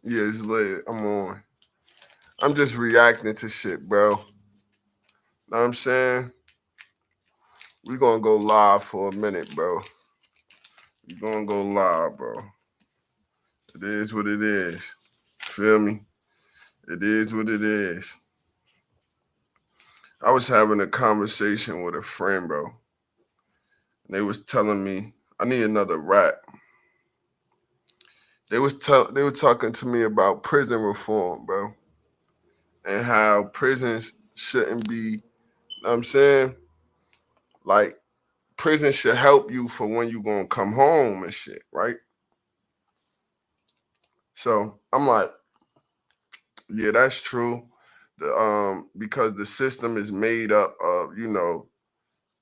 Yeah, it's lit. I'm on. I'm just reacting to shit, bro. Know what I'm saying? We gonna go live for a minute, bro. We gonna go live, bro. It is what it is. Feel me? It is what it is. I was having a conversation with a friend, bro. And they was telling me I need another rap. They were talking to me about prison reform, bro, and how prisons shouldn't be. Know what I'm saying, like, prison should help you for when you gonna come home and shit, right? So I'm like, yeah, that's true. Because the system is made up of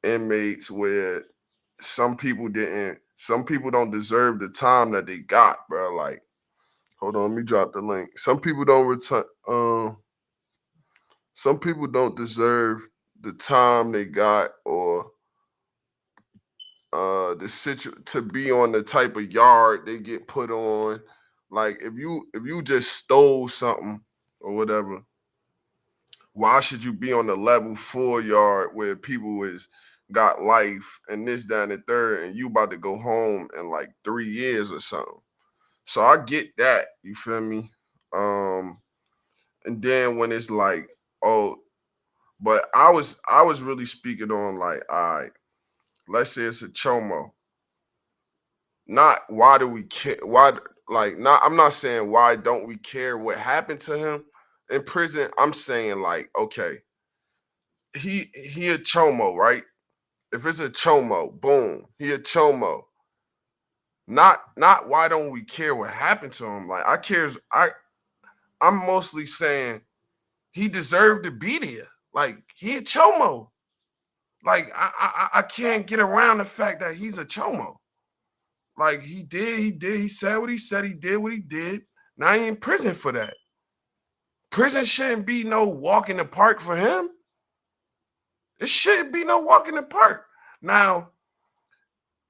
inmates where some people don't deserve the time that they got, bro. Like, hold on, let me drop the link. Some people don't deserve the time they got, or to be on the type of yard they get put on. Like, if you just stole something or whatever, why should you be on the level 4 yard where people is got life and this, that, and the third, and you about to go home in like 3 years or something? So I get that. You feel me? Um, and then when it's like, oh, but I was really speaking on, like, all right, let's say it's a chomo. Not why do we care? Why, like, not? I'm not saying why don't we care what happened to him in prison. I'm saying, like, okay, he a chomo, right? If it's a chomo, boom, he a chomo. Not why don't we care what happened to him? Like, I'm mostly saying he deserved to be there. Like, he a chomo. Like, I can't get around the fact that he's a chomo. Like, he said what he said, he did what he did. Now he in prison for that. Prison shouldn't be no walk in the park for him. It shouldn't be no walk in the park. Now,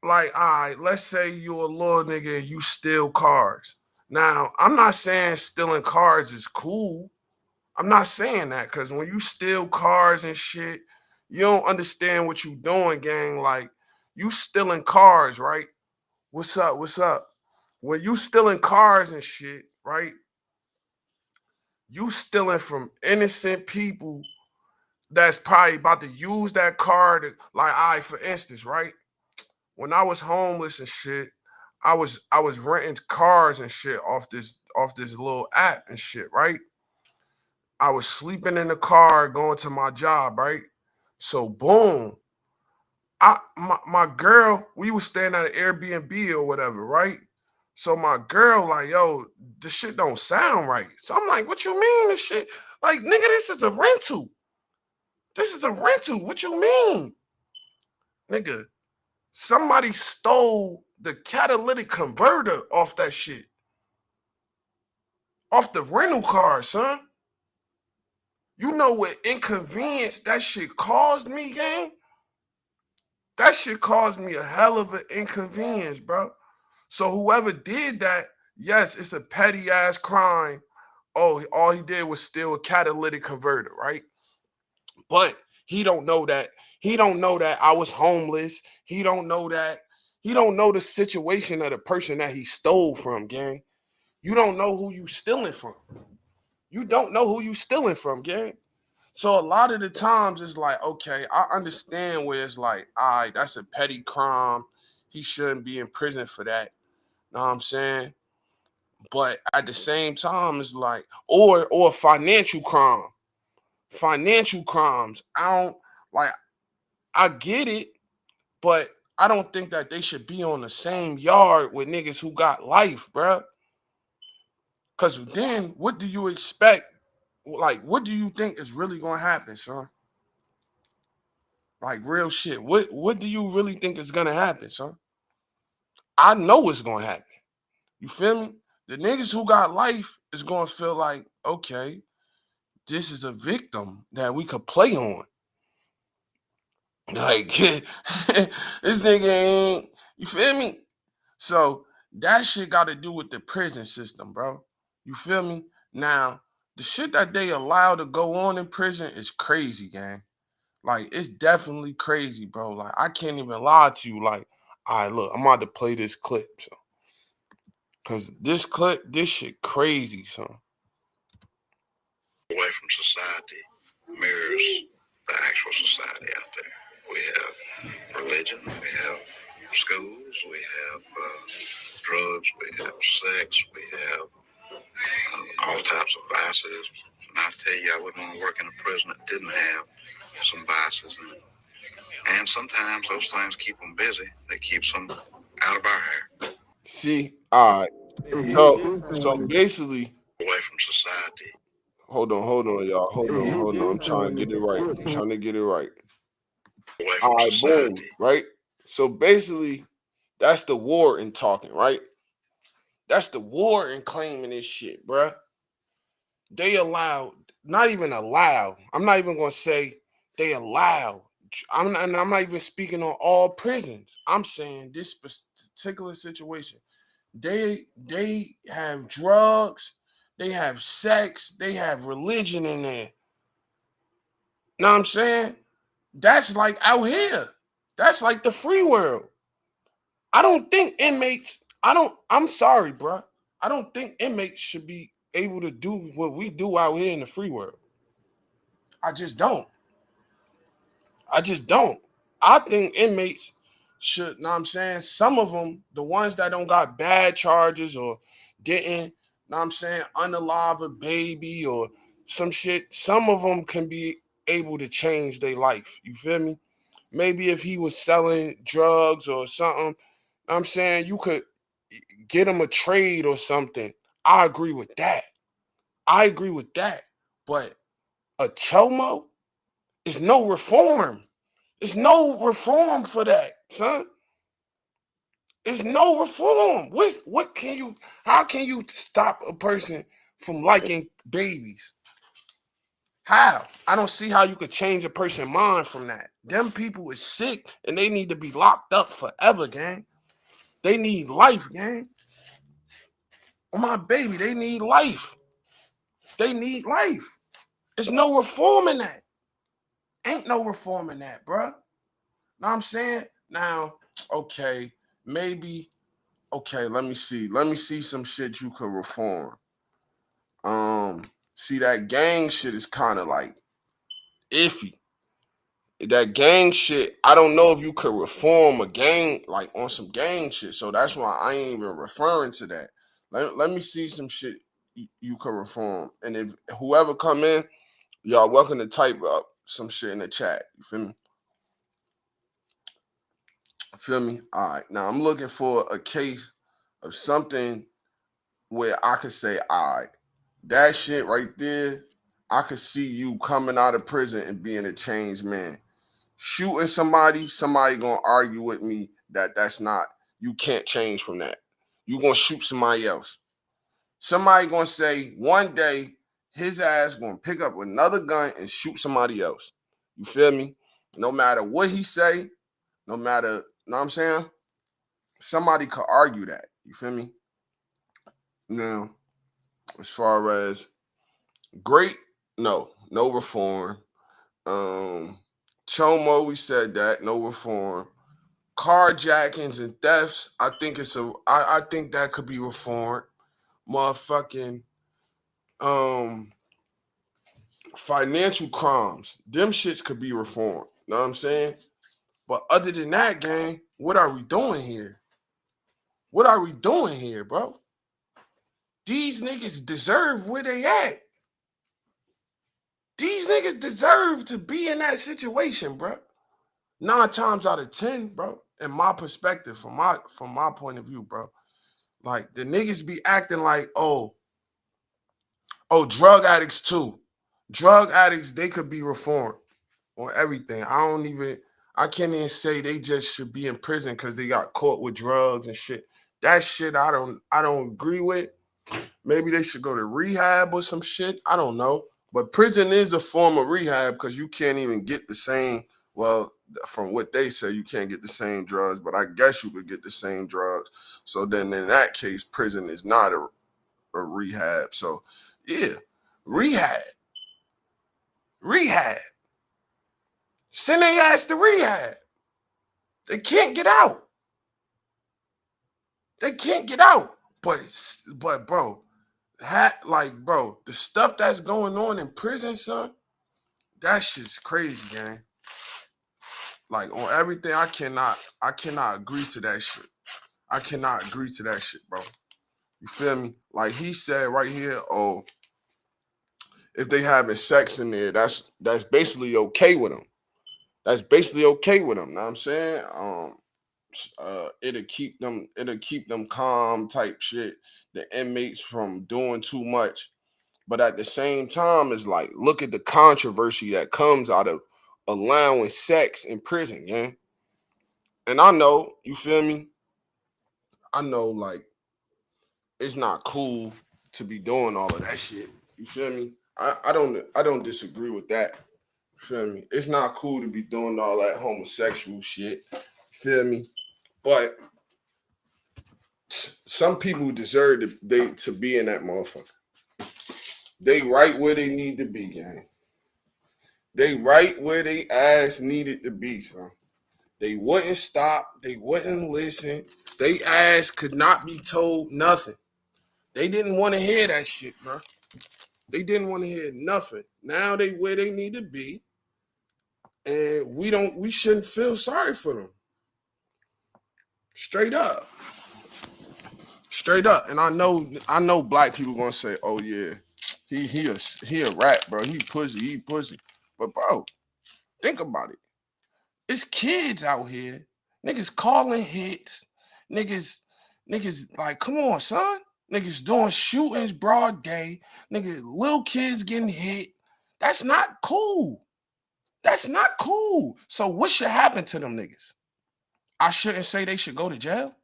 like, all right, let's say you a little nigga and you steal cars. Now, I'm not saying stealing cars is cool. I'm not saying that, because when you steal cars and shit, you don't understand what you doing, gang. Like, you stealing cars, right? What's up? What's up? When you stealing cars and shit, right? You stealing from innocent people that's probably about to use that car to, like, all right, for instance, right? When I was homeless and shit, I was renting cars and shit off this little app and shit, right? I was sleeping in the car going to my job, right? So boom, my girl, we was staying at an Airbnb or whatever, right? So my girl, like, yo, this shit don't sound right. So I'm like, what you mean this shit? Like, nigga, this is a rental. This is a rental. What you mean? Nigga, somebody stole the catalytic converter off that shit. Off the rental car, son. You know what inconvenience that shit caused me, gang? That shit caused me a hell of an inconvenience, bro. So whoever did that, yes, it's a petty ass crime. Oh, all he did was steal a catalytic converter, right? But he don't know that. He don't know that I was homeless. He don't know that. He don't know the situation of the person that he stole from, gang. You don't know who you stealing from. You don't know who you stealing from, gang. So a lot of the times it's like, okay, I understand where it's like, all right, that's a petty crime. He shouldn't be in prison for that. Know what I'm saying? But at the same time, it's like, or financial crime. Financial crimes. I don't, like, I get it, but I don't think that they should be on the same yard with niggas who got life, bruh. Cause then what do you expect? Like, what do you think is really gonna happen, son? Like, real shit. What do you really think is gonna happen, son? I know what's gonna happen. You feel me? The niggas who got life is gonna feel like, okay, this is a victim that we could play on. Like, this nigga ain't, you feel me? So that shit got to do with the prison system, bro. You feel me? Now, the shit that they allow to go on in prison is crazy, gang. Like, it's definitely crazy, bro. Like, I can't even lie to you. Like, all right, look, I'm about to play this clip, so. Cause this clip, this shit crazy, son. Away from society mirrors the actual society out there. We have religion, we have schools, we have drugs, we have sex, we have all types of vices. And I tell you, I wouldn't want to work in a prison that didn't have some vices in it. And sometimes those things keep them busy. They keep them out of our hair. See, all right. So basically, away from society. Hold on, y'all. Hold on. I'm trying to get it right. Away All from right, society. boom, right? So basically, that's the warden talking, right? That's the warden claiming this shit, bruh. They allow, not even allow. I'm not even gonna say they allow. I'm not even speaking on all prisons. I'm saying this particular situation. They have drugs, they have sex, they have religion in there. Know what I'm saying? That's like out here. That's like the free world. I don't think inmates, I'm sorry, bro. I don't think inmates should be able to do what we do out here in the free world. I just don't. I think inmates should, know what I'm saying? Some of them, the ones that don't got bad charges or didn't, know what I'm saying, unalive a baby or some shit, some of them can be able to change their life. You feel me? Maybe if he was selling drugs or something, know what I'm saying, you could get him a trade or something. I agree with that. But a chomo is no reform. There's no reform for that, son. There's no reform. How can you stop a person from liking babies? How? I don't see how you could change a person's mind from that. Them people is sick and they need to be locked up forever, gang. They need life, gang. Oh, my baby, they need life. There's no reform in that. Ain't no reform in that, bruh. Know what I'm saying? Now, okay, maybe, okay, let me see. Let me see some shit you could reform. See, that gang shit is kind of like iffy. That gang shit, I don't know if you could reform a gang, like on some gang shit. So that's why I ain't even referring to that. Let me see some shit you could reform. And if whoever come in, y'all welcome to type up some shit in the chat. You feel me? All right. Now I'm looking for a case of something where I could say, all right, that shit right there, I could see you coming out of prison and being a changed man. Shooting somebody gonna argue with me that that's not, you can't change from that. You gonna shoot somebody else. Somebody gonna say one day his ass gonna pick up another gun and shoot somebody else. You feel me? No matter what he say, no matter, know what I'm saying? Somebody could argue that. You feel me? Now, as far as great, no reform. Chomo, we said that, no reform. Carjackings and thefts, I think that could be reformed. Motherfucking financial crimes, them shits could be reformed. Know what I'm saying? But other than that, gang, what are we doing here? Bro? These niggas deserve where they at. These niggas deserve to be in that situation, bro. 9 times out of 10, bro, in my perspective, from my point of view, bro. Like, the niggas be acting like, oh, drug addicts too. Drug addicts, they could be reformed on everything. I can't even say they just should be in prison because they got caught with drugs and shit. That shit I don't agree with. Maybe they should go to rehab or some shit. I don't know. But prison is a form of rehab because you can't even get the same, well, from what they say, you can't get the same drugs, but I guess you could get the same drugs. So then in that case, prison is not rehab. So yeah, rehab. Send their ass to rehab. They can't get out. But bro, bro, the stuff that's going on in prison, son, that shit's crazy, gang. Like on everything, I cannot agree to that shit. I cannot agree to that shit, bro. You feel me? Like he said right here, oh, if they having sex in there, that's basically okay with them. That's basically okay with them. Know what I'm saying? It'll keep them calm type shit. The inmates from doing too much. But at the same time, it's like, look at the controversy that comes out of allowing sex in prison, yeah. And I know, you feel me? I know, like, it's not cool to be doing all of that shit. You feel me? I don't disagree with that. You feel me? It's not cool to be doing all that homosexual shit. You feel me? But some people deserve to be in that motherfucker. They right where they need to be, gang. They right where they ass needed to be, son. They wouldn't stop. They wouldn't listen. They ass could not be told nothing. They didn't want to hear that shit, bro. They didn't want to hear nothing. Now they where they need to be. And we shouldn't feel sorry for them. Straight up. Straight up. And I know black people gonna say, oh yeah, he a rat, bro. He pussy. But bro, think about it. It's kids out here. Niggas calling hits. Niggas like, come on, son. Niggas doing shootings broad day. Niggas, little kids getting hit. That's not cool. That's not cool. So what should happen to them niggas? I shouldn't say they should go to jail.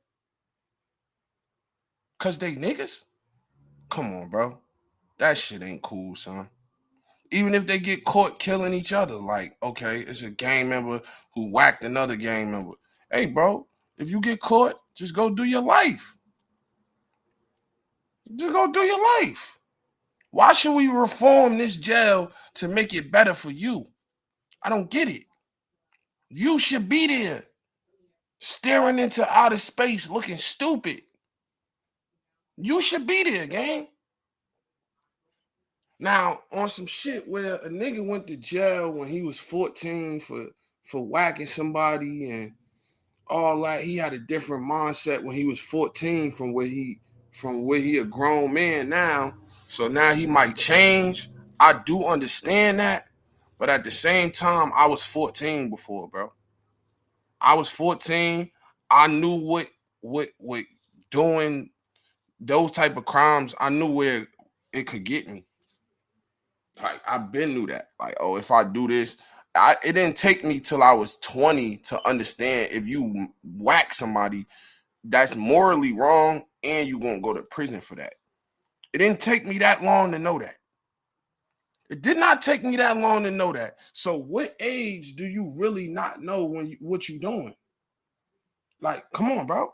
Cause they niggas? Come on, bro. That shit ain't cool, son. Even if they get caught killing each other, like, okay, it's a gang member who whacked another gang member. Hey, bro, if you get caught, just go do your life. Just go do your life. Why should we reform this jail to make it better for you? I don't get it. You should be there, staring into outer space, looking stupid. You should be there, gang. Now, on some shit where a nigga went to jail when he was 14 for whacking somebody and all that, he had a different mindset when he was 14 from where he a grown man now. So now he might change. I do understand that. But at the same time, I was 14 before, bro. I was 14. I knew what doing those type of crimes, I knew where it could get me. Like, I've been knew that. Like, oh, if I do this, it didn't take me till I was 20 to understand if you whack somebody, that's morally wrong and you're going to go to prison for that. It didn't take me that long to know that. It did not take me that long to know that. So what age do you really not know what you're doing? Like, come on, bro.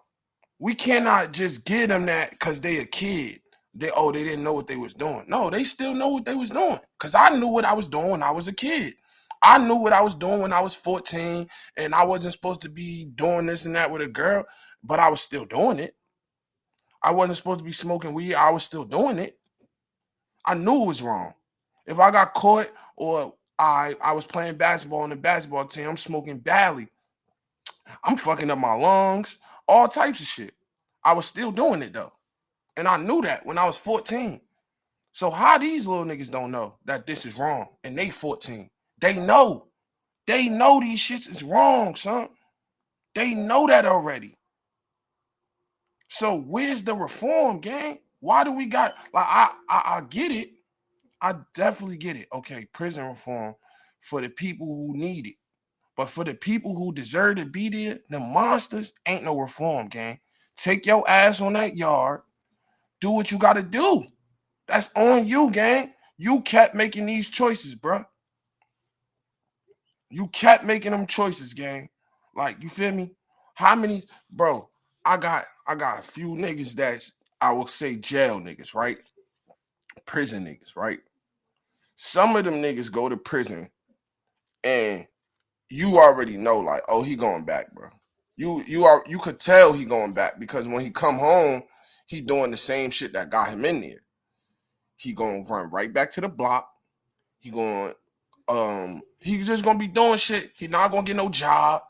We cannot just give them that because they a kid. They didn't know what they was doing. No, they still know what they was doing. Because I knew what I was doing when I was a kid. I knew what I was doing when I was 14, and I wasn't supposed to be doing this and that with a girl, but I was still doing it. I wasn't supposed to be smoking weed. I was still doing it. I knew it was wrong. If I got caught or I was playing basketball on the basketball team, I'm smoking badly. I'm fucking up my lungs, all types of shit. I was still doing it though. And I knew that when I was 14. So how these little niggas don't know that this is wrong and they 14? They know. They know these shits is wrong, son. They know that already. So where's the reform, gang? Why do we got, like, I get it. I definitely get it. Okay, prison reform for the people who need it. But for the people who deserve to be there, the monsters, ain't no reform, gang. Take your ass on that yard. Do what you got to do. That's on you, gang. You kept making these choices, bro. You kept making them choices, gang. Like, you feel me? How many, bro? I got a few niggas that's, I will say, jail niggas, right? prison niggas, right? Some of them niggas go to prison and you already know, like, oh, he going back, bro. You could tell he going back because when he come home, he doing the same shit that got him in there. He gonna run right back to the block. He going he's just gonna be doing shit. He not gonna get no job.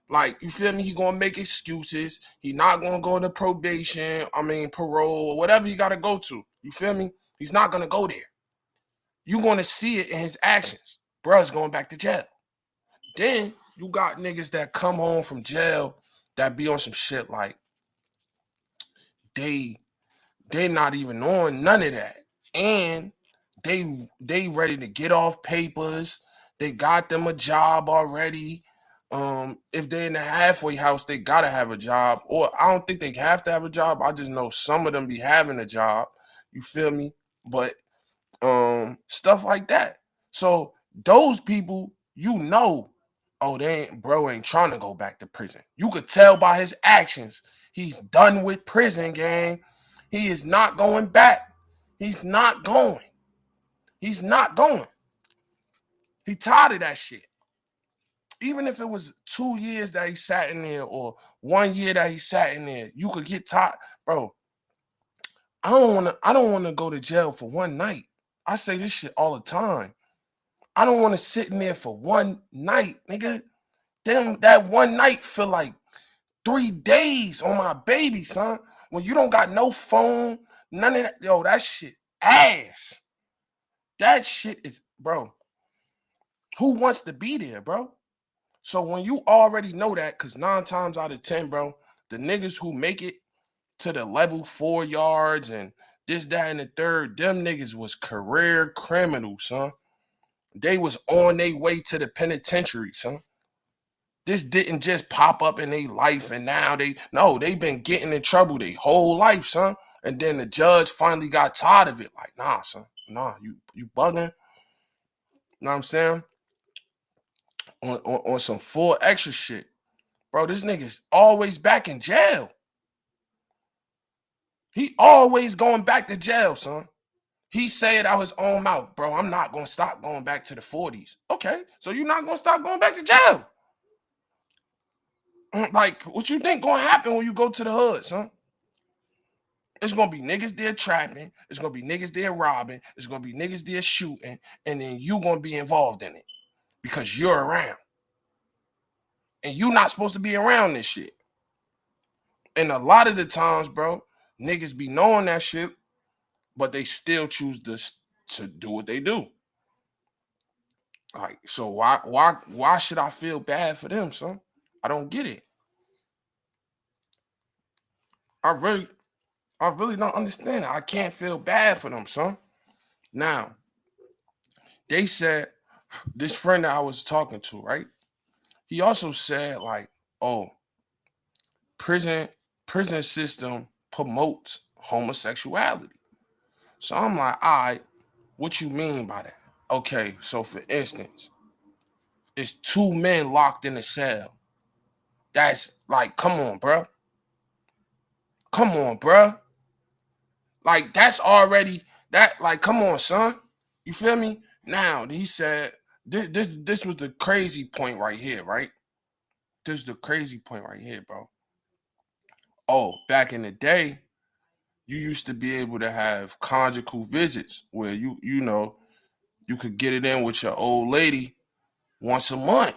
Like, you feel me? He gonna make excuses. He not gonna go to parole, or whatever he gotta go to. You feel me? He's not gonna go there. You gonna see it in his actions. Bruh's going back to jail. Then you got niggas that come home from jail that be on some shit like they not even on none of that. And they ready to get off papers. They got them a job already. If they're in the halfway house, they gotta have a job. Or I don't think they have to have a job. I just know some of them be having a job. You feel me? But stuff like that. So those people, you know, oh, bro ain't trying to go back to prison. You could tell by his actions. He's done with prison, gang. He is not going back. He's not going. He's not going. He tired of that shit. Even if it was 2 years that he sat in there or 1 year that he sat in there, you could get tired. Bro, I don't wanna go to jail for one night. I say this shit all the time. I don't want to sit in there for one night, nigga. Damn, that one night feel like 3 days on my baby, son. When you don't got no phone, none of that. Yo, that shit ass. That shit is, bro. Who wants to be there, bro? So when you already know that, because 9 times out of 10, bro, the niggas who make it to the level 4 yards and this, that, and the third, them niggas was career criminals, son. They was on their way to the penitentiary, son. This didn't just pop up in their life and now they been getting in trouble their whole life, son. And then the judge finally got tired of it. Like, nah, son. Nah, you bugging. You know what I'm saying? On some full extra shit. Bro, this nigga's always back in jail. He always going back to jail, son. He said out his own mouth, bro, I'm not going to stop going back to the 40s. Okay, so you're not going to stop going back to jail. Like, what you think going to happen when you go to the hood, son? It's going to be niggas there trapping. It's going to be niggas there robbing. It's going to be niggas there shooting. And then you going to be involved in it because you're around. And you're not supposed to be around this shit. And a lot of the times, bro, niggas be knowing that shit, but they still choose to do what they do. Like, so why should I feel bad for them, son? I don't get it. I really don't understand it. I can't feel bad for them, son. Now, they said, this friend that I was talking to, right? He also said, like, oh, prison system promotes homosexuality. So I'm like, all right, what you mean by that? Okay, so for instance, it's 2 men locked in a cell. That's like, come on, bro. Come on, bro. Like, that's already that. Like, come on, son. You feel me? Now he said this was the crazy point right here, right? This is the crazy point right here, bro. Oh, back in the day, you used to be able to have conjugal visits where you could get it in with your old lady once a month.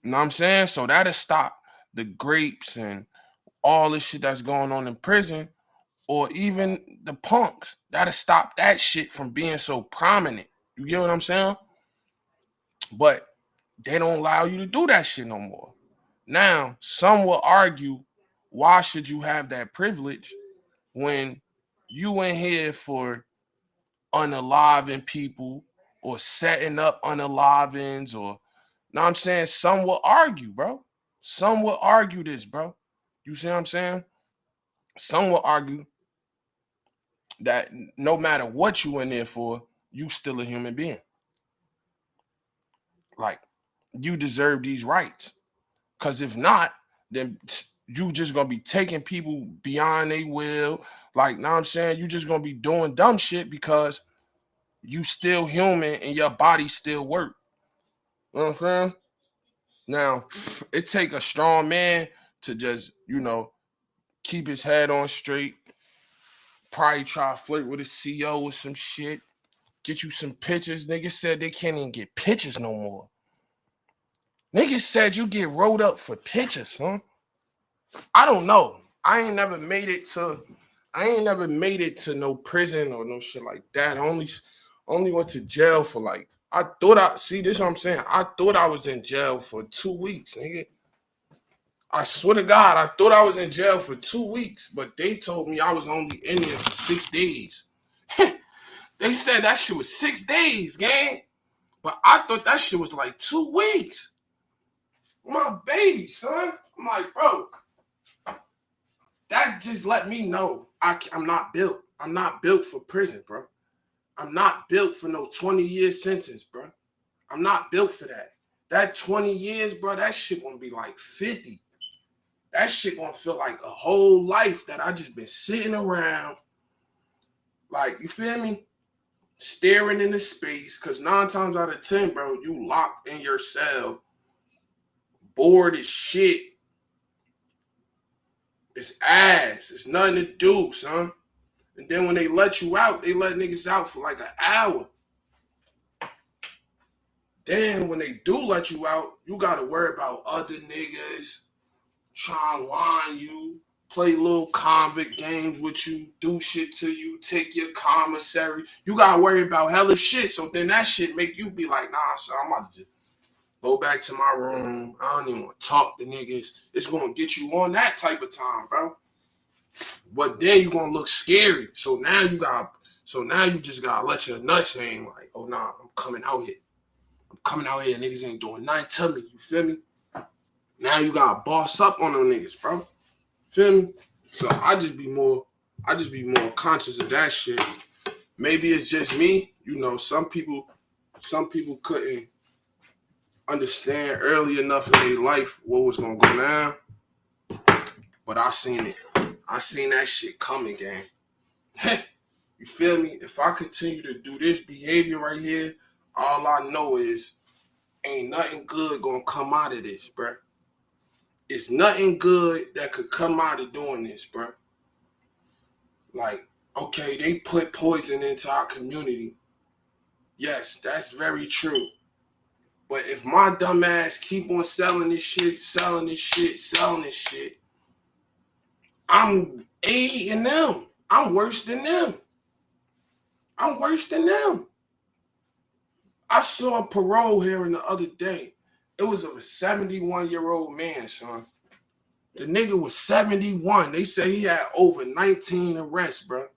You know what I'm saying? So that'll stop the grapes and all this shit that's going on in prison, or even the punks. That'll stop that shit from being so prominent. You get what I'm saying? But they don't allow you to do that shit no more. Now, some will argue, why should you have that privilege when you in here for unaliving people or setting up unalivings, or, know what I'm saying? Some will argue, bro. Some will argue this, bro. You see what I'm saying? Some will argue that no matter what you in there for, you still a human being. Like, you deserve these rights. Because if not, then you just gonna be taking people beyond their will. Like, know what I'm saying? You just gonna be doing dumb shit because you still human and your body still work. You know what I'm saying? Now, it take a strong man to just, keep his head on straight. Probably try to flirt with a CEO or some shit. Get you some pictures. Niggas said they can't even get pictures no more. Niggas said you get rolled up for pictures, huh? I don't know. I ain't never made it to no prison or no shit like that. I only went to jail for like, this is what I'm saying. I thought I was in jail for 2 weeks, nigga. I swear to God, I thought I was in jail for 2 weeks, but they told me I was only in there for 6 days. They said that shit was 6 days, gang. But I thought that shit was like 2 weeks. My baby, son. I'm like, bro, that just let me know I'm not built. I'm not built for prison, bro. I'm not built for no 20-year sentence, bro. I'm not built for that. That 20 years, bro, that shit gonna be like 50. That shit gonna feel like a whole life that I just been sitting around, like, you feel me? Staring into space, because 9 times out of 10, bro, you locked in your cell, bored as shit. It's ass. It's nothing to do, son. And then when they let you out, they let niggas out for like an hour. Then when they do let you out, you gotta worry about other niggas trying to line you, play little convict games with you, do shit to you, take your commissary. You gotta worry about hella shit. So then that shit make you be like, nah, son, I'm about to just go back to my room. I don't even want to talk to niggas. It's gonna get you on that type of time, bro. But then you gonna look scary. So now you just gotta let your nuts hang like, oh nah, I'm coming out here. Niggas ain't doing nothing to me. You feel me? Now you gotta boss up on them niggas, bro. Feel me? So I just be more conscious of that shit. Maybe it's just me. Some people couldn't understand early enough in their life what was gonna go down. But I seen it. I seen that shit coming, gang. You feel me? If I continue to do this behavior right here, all I know is ain't nothing good gonna come out of this, bruh. It's nothing good that could come out of doing this, bruh. Like, okay, they put poison into our community. Yes, that's very true. But if my dumb ass keep on selling this shit, I'm A&M. I'm worse than them. I saw a parole hearing the other day. It was of a 71-year-old man, son. The nigga was 71. They said he had over 19 arrests, bro.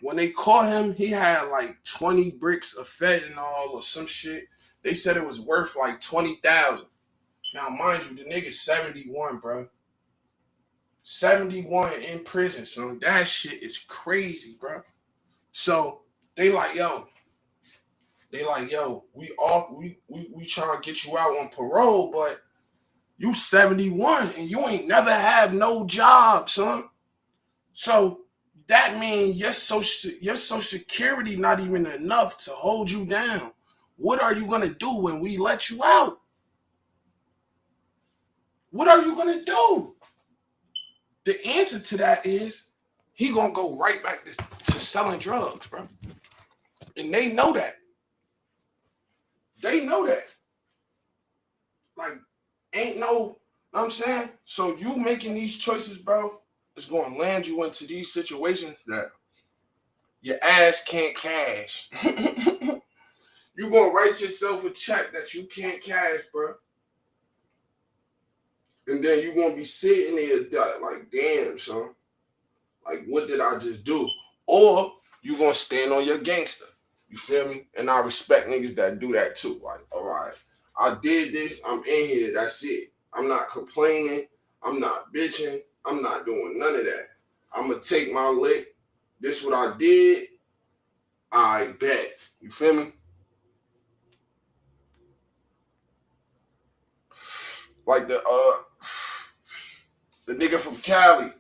When they caught him, he had like 20 bricks of fentanyl or some shit. They said it was worth like $20,000. Now, mind you, the nigga's 71, bro. 71 in prison, son. That shit is crazy, bro. So they like, yo, we trying to get you out on parole, but you 71 and you ain't never have no job, son. So that means your social security not even enough to hold you down. What are you gonna do when we let you out? What are you gonna do? The answer to that is he gonna go right back to selling drugs, bro. And they know that. Like, ain't no, know what I'm saying? So you making these choices, bro, is gonna land you into these situations that your ass can't cash. You gonna write yourself a check that you can't cash, bro. And then you gonna be sitting there like, damn, son. Like, what did I just do? Or you gonna stand on your gangster. You feel me? And I respect niggas that do that too. Like, all right, I did this. I'm in here. That's it. I'm not complaining. I'm not bitching. I'm not doing none of that. I'm gonna take my lick. This what I did. I bet. You feel me? Like the nigga from Cali.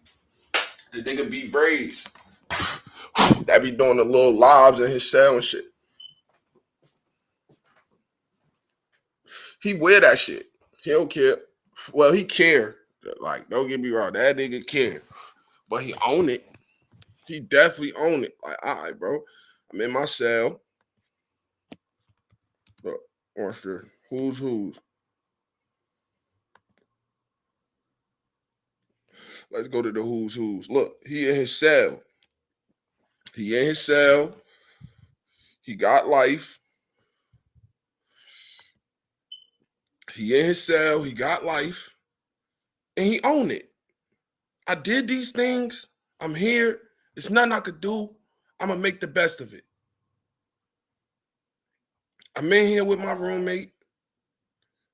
The nigga be braids. That be doing the little lives in his cell and shit. He wear that shit. He don't care. Well, he care. Like, don't get me wrong. That nigga care. But he own it. He definitely own it. Like, all right, bro. I'm in my cell. Look, Orange, who's? Let's go to the who's. Look, he in his cell. He in his cell. He got life. He in his cell. He got life. And he own it. I did these things. I'm here. There's nothing I could do. I'm going to make the best of it. I'm in here with my roommate.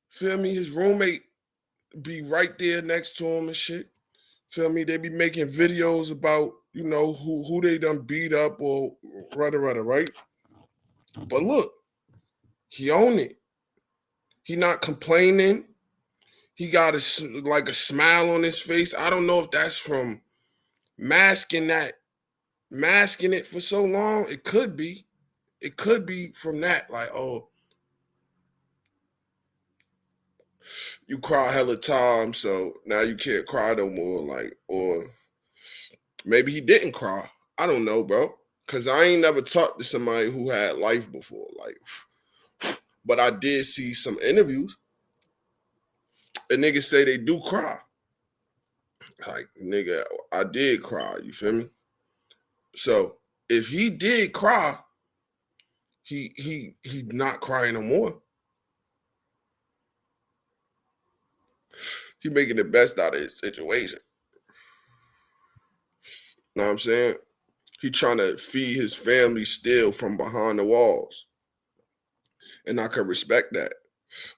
Feel me? His roommate be right there next to him and shit. Feel me? They be making videos about, you know, who they done beat up or right? But look, he own it. He not complaining. He got a smile on his face. I don't know if that's from masking it for so long. It could be. It could be from that. Like, oh, you cry hella time, so now you can't cry no more. Like, or maybe he didn't cry. I don't know, bro. Cause I ain't never talked to somebody who had life before. Like, but I did see some interviews. And niggas say they do cry. Like, nigga, I did cry. You feel me? So if he did cry, he not crying no more. He making the best out of his situation. Know what I'm saying? He trying to feed his family still from behind the walls. And I can respect that.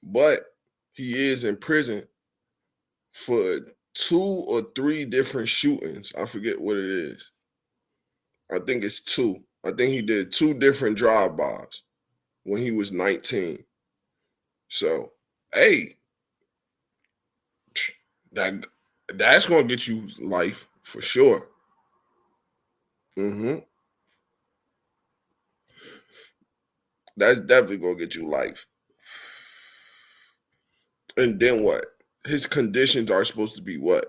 But he is in prison for 2 or 3 different shootings. I forget what it is. I think it's 2. I think he did 2 different drive-bys when he was 19. So, hey, that's gonna get you life for sure. That's definitely gonna get you life. And then what? His conditions are supposed to be what?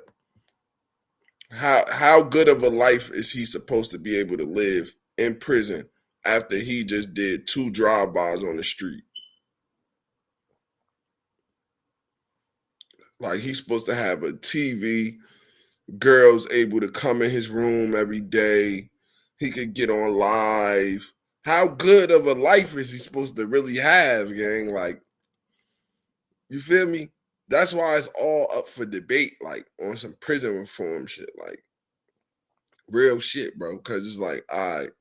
How good of a life is he supposed to be able to live in prison after he just did 2 drive-bys on the street? Like, he's supposed to have a TV, girls able to come in his room every day. He could get on live. How good of a life is he supposed to really have, gang? Like, you feel me? That's why it's all up for debate, like, on some prison reform shit, like, real shit, bro. Because it's like, all right,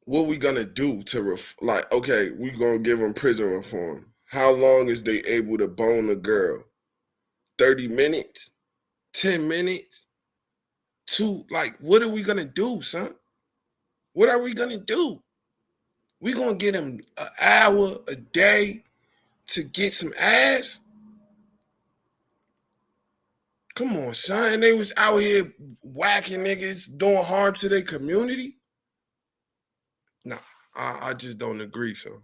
what we gonna do to, okay, we gonna give him prison reform. How long is they able to bone a girl? 30 minutes? 10 minutes? 2? Like, what are we gonna do, son? What are we gonna do? We gonna get him an hour a day to get some ass? Come on, son. They was out here whacking niggas, doing harm to their community? Nah, I just don't agree, son.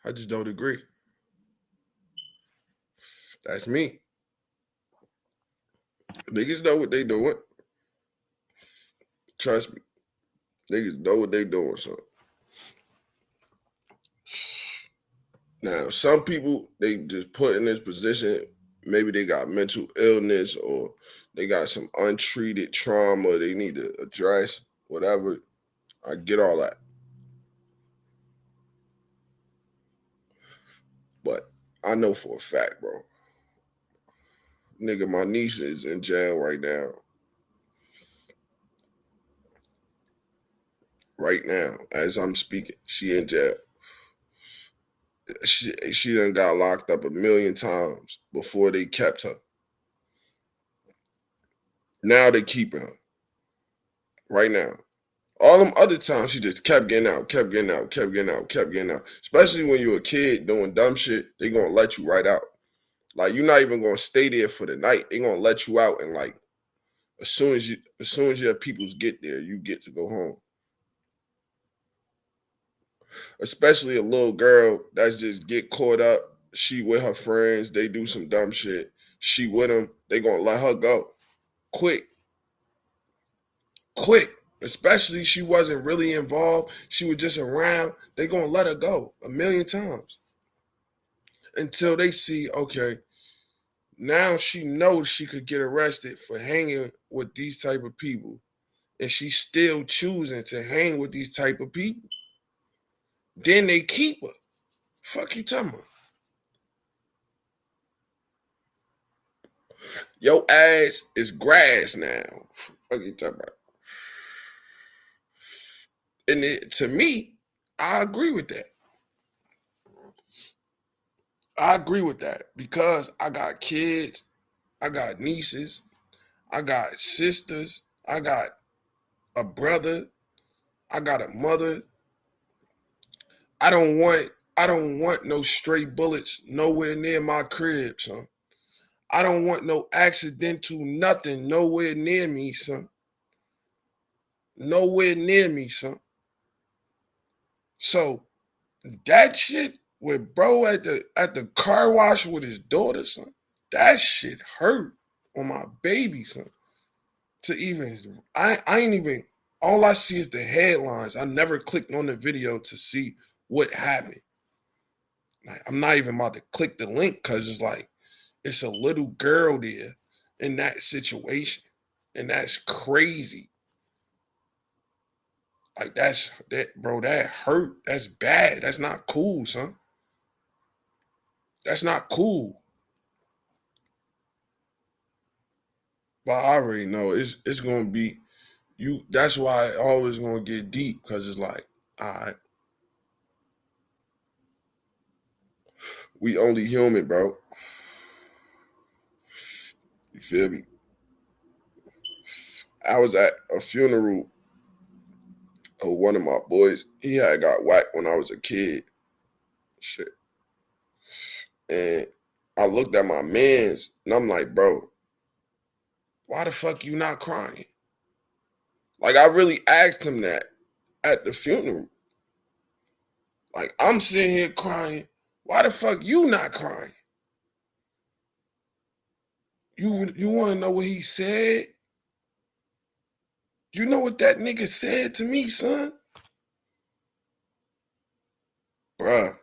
I just don't agree. That's me. Niggas know what they doing. Trust me. Niggas know what they doing, son. Now, some people, they just put in this position, maybe they got mental illness or they got some untreated trauma they need to address, whatever. I get all that. But I know for a fact, bro. Nigga, my niece is in jail right now. Right now, as I'm speaking, she in jail. She done got locked up 1,000,000 times before they kept her. Now they keeping her. Right now. All them other times she just kept getting out. Especially when you're a kid doing dumb shit, they gonna let you right out. Like you're not even gonna stay there for the night. They're gonna let you out, and like as soon as your peoples get there, you get to go home. Especially a little girl that's just get caught up. She with her friends, they do some dumb shit. She with them, they gonna let her go. Quick. Quick. Especially she wasn't really involved. She was just around. They gonna let her go 1,000,000 times. Until they see, okay, now she knows she could get arrested for hanging with these type of people. And she's still choosing to hang with these type of people. Then they keep her. Fuck you talking about? Your ass is grass now. Fuck you talking about? And to me, I agree with that. I agree with that because I got kids, I got nieces, I got sisters, I got a brother, I got a mother. I don't want no stray bullets nowhere near my crib, son. I don't want no accidental nothing nowhere near me, son. Nowhere near me, son. So that shit with bro at the car wash with his daughter, son, that shit hurt on my baby, son. To even I ain't even all I see is the headlines. I never clicked on the video to see what happened. Like, I'm not even about to click the link because it's like it's a little girl there in that situation. And that's crazy. Like that, bro, that hurt. That's bad. That's not cool, son. That's not cool. But I already know it's gonna be you. That's why it always gonna get deep because it's like, all right, we only human, bro. You feel me? I was at a funeral of one of my boys. He had got whacked when I was a kid. Shit. And I looked at my mans and I'm like, bro, why the fuck you not crying? Like I really asked him that at the funeral. Like I'm sitting here crying. Why the fuck you not crying? You want to know what he said? You know what that nigga said to me, son? Bruh,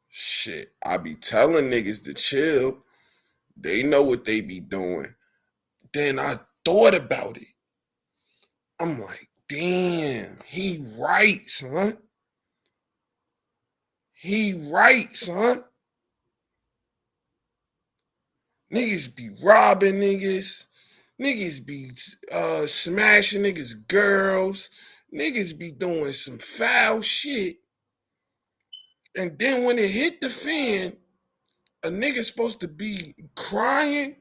shit. I be telling niggas to chill. They know what they be doing. Then I thought about it. I'm like, damn, he right, son. He right, son. Niggas be robbing niggas. Niggas be smashing niggas' girls. Niggas be doing some foul shit. And then when it hit the fan, a nigga supposed to be crying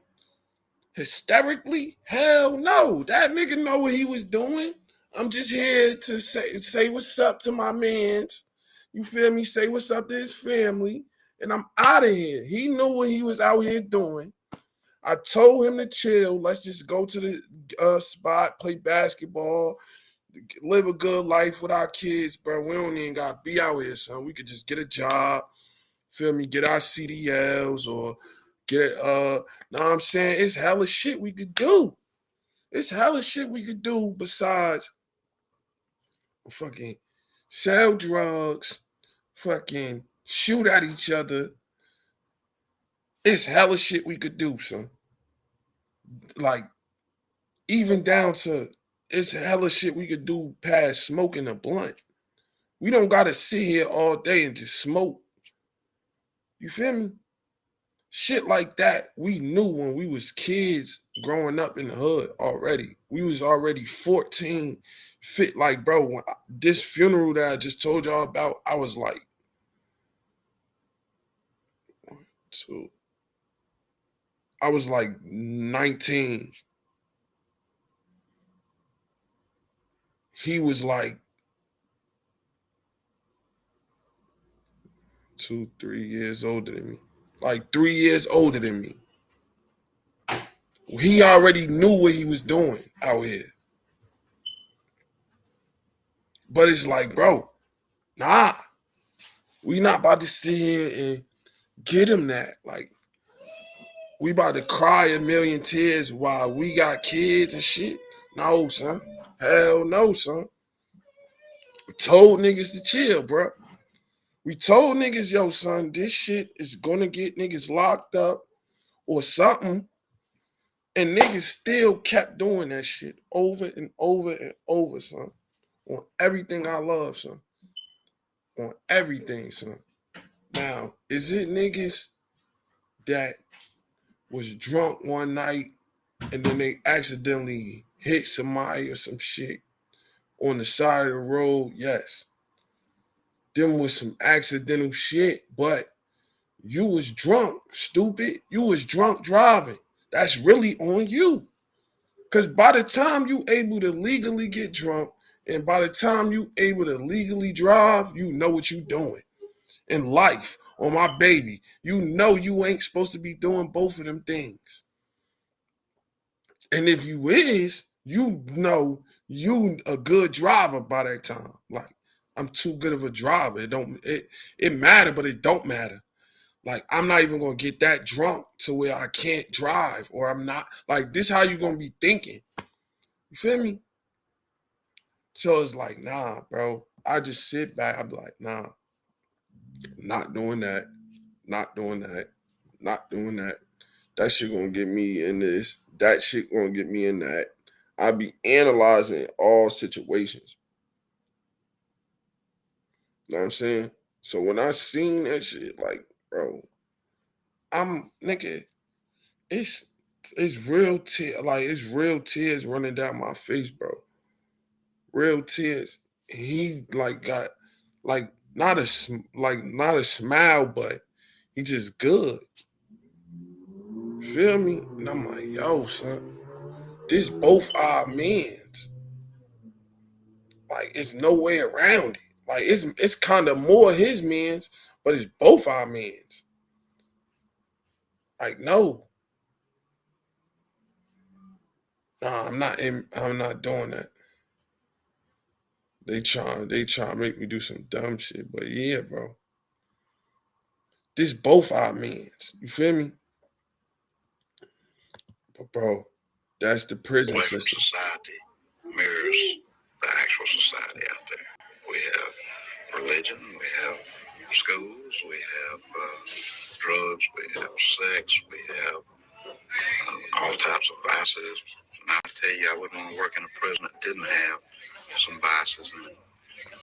hysterically? Hell no. That nigga know what he was doing. I'm just here to say what's up to my mans. You feel me? Say what's up to his family. And I'm out of here. He knew what he was out here doing. I told him to chill. Let's just go to the spot, play basketball, live a good life with our kids, bro. We don't even got to be out here, son. We could just get a job, feel me, get our CDLs or get, know what I'm saying? It's hella shit we could do. It's hella shit we could do besides fucking sell drugs, fucking shoot at each other. It's hella shit we could do, son. Like, even down to it's hella shit we could do past smoking a blunt. We don't gotta sit here all day and just smoke. You feel me? Shit like that, we knew when we was kids growing up in the hood already. We was already 14, fit like, bro, when this funeral that I just told y'all about, I was like, 2. I was like 19. He was like 2, 3 years older than me. like 3 years older than me. He already knew what he was doing out here. But it's like, bro, nah, we not about to sit here and get him that. Like, we about to cry a million tears while we got kids and shit. No, son. Hell no, son. We told niggas to chill, bro. We told niggas, yo, son, this shit is gonna get niggas locked up or something. And niggas still kept doing that shit over and over and over, son. On everything I love, son. On everything, son. Now, is it niggas that was drunk one night and then they accidentally hit somebody or some shit on the side of the road? Yes. Them was some accidental shit, but you was drunk, stupid. You was drunk driving. That's really on you. Because by the time you able to legally get drunk and by the time you able to legally drive, you know what you doing in life. On my baby, you know you ain't supposed to be doing both of them things. And if you is, you know you a good driver by that time. Like, I'm too good of a driver. It matter, but it don't matter. Like, I'm not even gonna get that drunk to where I can't drive, or I'm not like this. How you gonna be thinking? You feel me? So it's like, nah, bro. I just sit back. I'm like, nah, not doing that. Not doing that. Not doing that. That shit gonna get me in this. That shit gonna get me in that. I be analyzing all situations. You know what I'm saying? So when I seen that shit, like, bro, I'm nigga, it's real tears, like it's real tears running down my face, bro. Real tears. He like got like not a smile, but he just good. Feel me? And I'm like, yo, son, this both our mans. Like, it's no way around it. Like, it's kind of more his men's, but it's both our men's. Like, no, nah, I'm not doing that. They try to make me do some dumb shit, but yeah, bro, this both our men's. You feel me? But bro, that's the prison Collective system. society mirrors the actual society out there. We have religion, we have schools, we have drugs, we have sex, we have all types of vices. And I tell you, I wouldn't want to work in a prison that didn't have some vices in it.